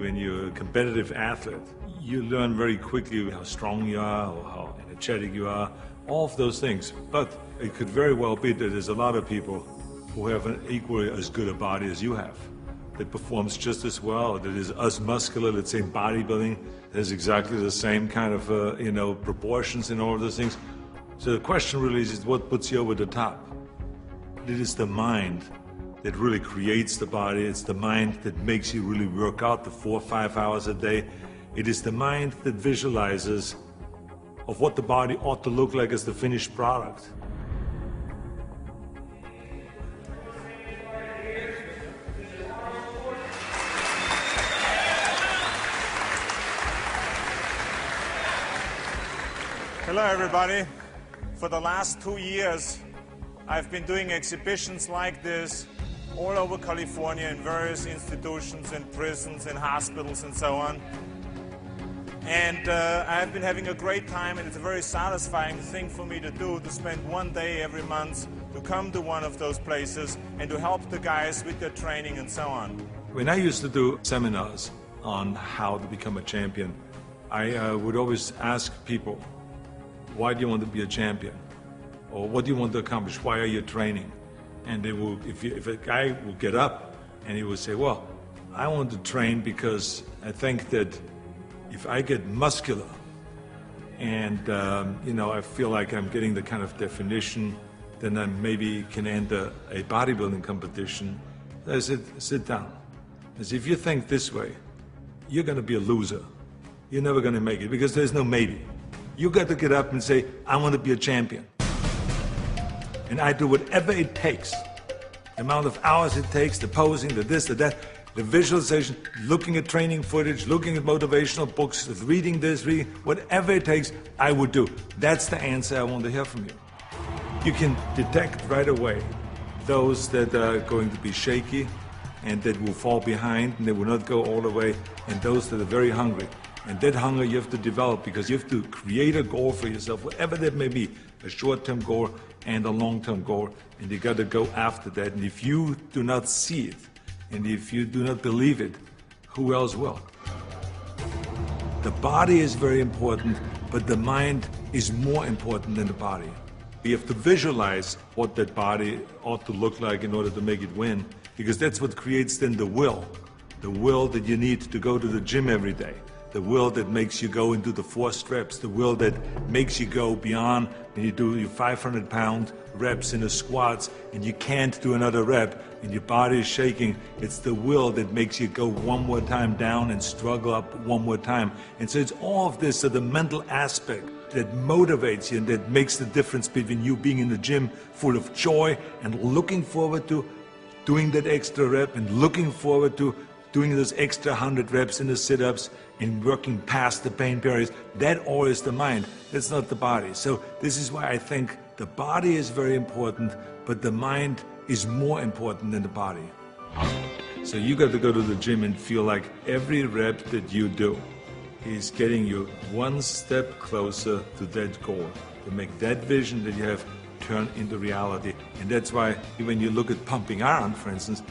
when you're a competitive athlete, you learn very quickly how strong you are or how energetic you are, all of those things. But it could very well be that there's a lot of people who have an equally as good a body as you have, that performs just as well, that is as muscular, let's say in bodybuilding, has exactly the same kind of proportions and all of those things. So the question really is what puts you over the top? It is the mind that really creates the body. It's the mind that makes you really work out the 4 or 5 hours a day. It is the mind that visualizes of what the body ought to look like as the finished product. Hello everybody. For the last 2 years, I've been doing exhibitions like this all over California in various institutions, in prisons, in hospitals and so on. And I've been having a great time, and it's a very satisfying thing for me to do, to spend one day every month to come to one of those places and to help the guys with their training and so on. When I used to do seminars on how to become a champion, I would always ask people, why do you want to be a champion? Or what do you want to accomplish? Why are you training? And they will, if a guy will get up and he will say, well, I want to train because I think that if I get muscular and I feel like I'm getting the kind of definition, then I maybe can enter a bodybuilding competition. I said, sit down. I said, if you think this way, you're going to be a loser. You're never going to make it because there's no maybe. You got to get up and say, I want to be a champion. And I do whatever it takes, the amount of hours it takes, the posing, the this, the that, the visualization, looking at training footage, looking at motivational books, reading this, reading, whatever it takes, I would do. That's the answer I want to hear from you. You can detect right away those that are going to be shaky and that will fall behind and they will not go all the way, and those that are very hungry. And that hunger you have to develop because you have to create a goal for yourself, whatever that may be, a short-term goal and a long-term goal, and you got to go after that. And if you do not see it, and if you do not believe it, who else will? The body is very important, but the mind is more important than the body. You have to visualize what that body ought to look like in order to make it win, because that's what creates then the will that you need to go to the gym every day. The will that makes you go into the 4 steps, the will that makes you go beyond when you do your 500-pound reps in the squats and you can't do another rep and your body is shaking. It's the will that makes you go one more time down and struggle up one more time. And so it's all of this, so the mental aspect that motivates you and that makes the difference between you being in the gym full of joy and looking forward to doing that extra rep and looking forward to doing those extra 100 reps in the sit-ups and working past the pain barriers. That all is the mind. That's not the body. So this is why I think the body is very important, but the mind is more important than the body. So you got to go to the gym and feel like every rep that you do is getting you one step closer to that goal, to make that vision that you have turn into reality. And that's why when you look at pumping iron, for instance,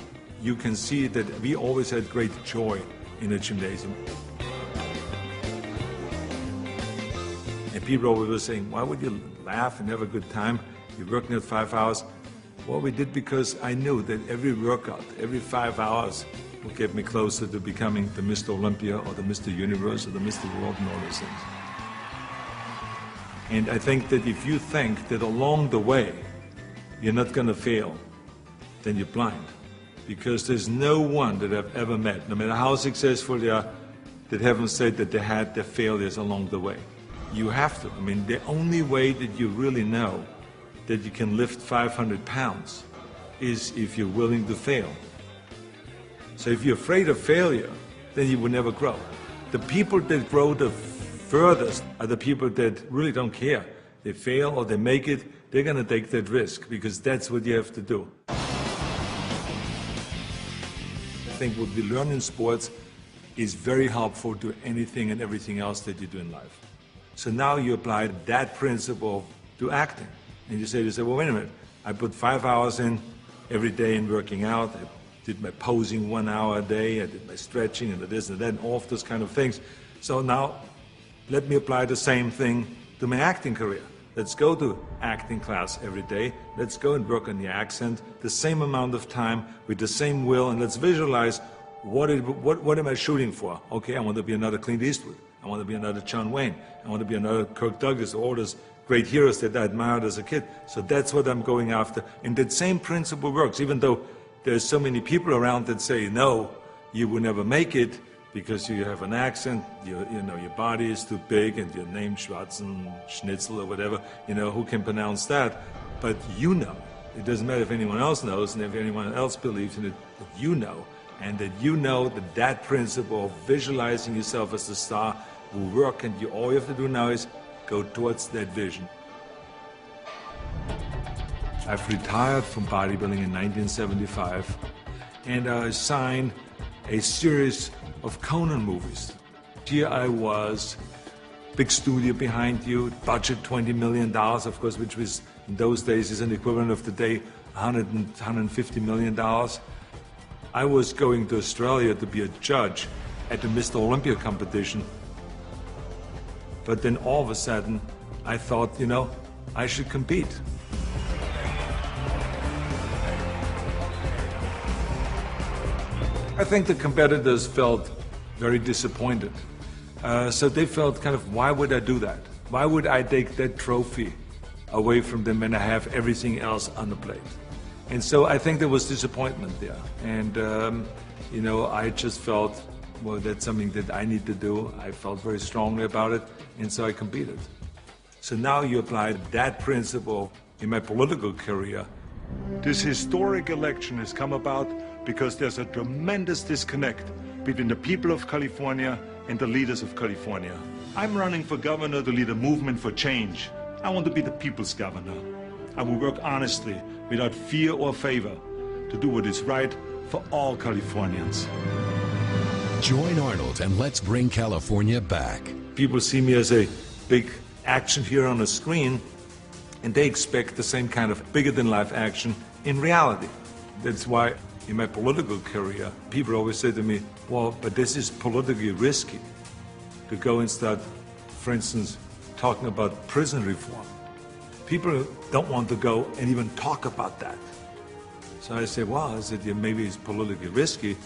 you can see that we always had great joy in the gymnasium. And people always were saying, why would you laugh and have a good time? You're working at 5 hours. Well, we did because I knew that every workout, every 5 hours, will get me closer to becoming the Mr. Olympia or the Mr. Universe or the Mr. World and all those things. And I think that if you think that along the way you're not going to fail, then you're blind. Because there's no one that I've ever met, no matter how successful they are, that haven't said that they had their failures along the way. You have to. I mean, the only way that you really know that you can lift 500 pounds is if you're willing to fail. So if you're afraid of failure, then you will never grow. The people that grow the furthest are the people that really don't care. They fail or they make it, they're going to take that risk because that's what you have to do. I think what we learn in sports is very helpful to anything and everything else that you do in life. So now you apply that principle to acting. And you say, well, wait a minute, I put 5 hours in every day in working out, I did my posing 1 hour a day, I did my stretching and this and that, and all of those kind of things. So now, let me apply the same thing to my acting career. Let's go to acting class every day. Let's go and work on the accent, the same amount of time, with the same will, and let's visualize what am I shooting for? Okay, I want to be another Clint Eastwood. I want to be another John Wayne. I want to be another Kirk Douglas, all those great heroes that I admired as a kid. So that's what I'm going after. And that same principle works, even though there's so many people around that say, no, you will never make it because you have an accent, your body is too big, and your name Schnitzel or whatever, who can pronounce that? But you know. It doesn't matter if anyone else knows and if anyone else believes in it, but you know. And that you know that principle of visualizing yourself as a star will work, and all you have to do now is go towards that vision. I've retired from bodybuilding in 1975, and I signed a series of Conan movies. Here I was, big studio behind you, budget $20 million, of course, which was in those days is an equivalent of today, $150 million. I was going to Australia to be a judge at the Mr. Olympia competition. But then all of a sudden, I thought, I should compete. I think the competitors felt very disappointed. So they felt kind of, why would I do that? Why would I take that trophy away from them when I have everything else on the plate? And so I think there was disappointment there. And, I just felt, well, that's something that I need to do. I felt very strongly about it, and so I competed. So now you apply that principle in my political career. This historic election has come about because there's a tremendous disconnect between the people of California and the leaders of California. I'm running for governor to lead a movement for change. I want to be the people's governor. I will work honestly, without fear or favor, to do what is right for all Californians. Join Arnold and let's bring California back. People see me as a big action hero on a screen, and they expect the same kind of bigger-than-life action in reality. That's why in my political career, people always say to me, well, but this is politically risky to go and start, for instance, talking about prison reform. People don't want to go and even talk about that. So I say, well, maybe it's politically risky,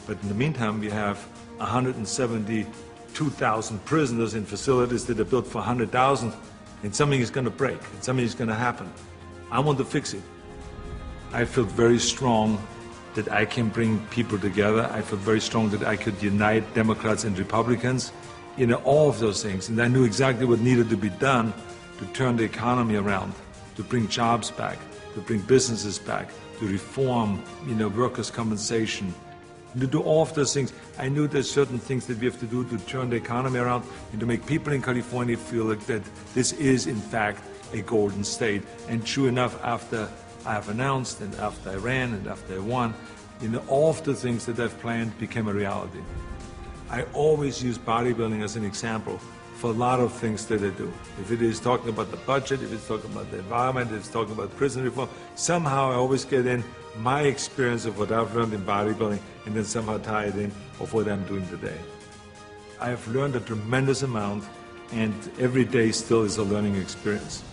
but in the meantime, we have 172,000 prisoners in facilities that are built for 100,000, and something is going to break, and something is going to happen. I want to fix it. I feel very strong that I can bring people together. I feel very strong that I could unite Democrats and Republicans, all of those things. And I knew exactly what needed to be done to turn the economy around, to bring jobs back, to bring businesses back, to reform, workers' compensation, to do all of those things. I knew there's certain things that we have to do to turn the economy around and to make people in California feel like that this is, in fact, a golden state. And true enough, after I have announced, and after I ran, and after I won, all of the things that I've planned became a reality. I always use bodybuilding as an example for a lot of things that I do. If it is talking about the budget, if it's talking about the environment, if it's talking about prison reform, somehow I always get in my experience of what I've learned in bodybuilding and then somehow tie it in of what I'm doing today. I have learned a tremendous amount, and every day still is a learning experience.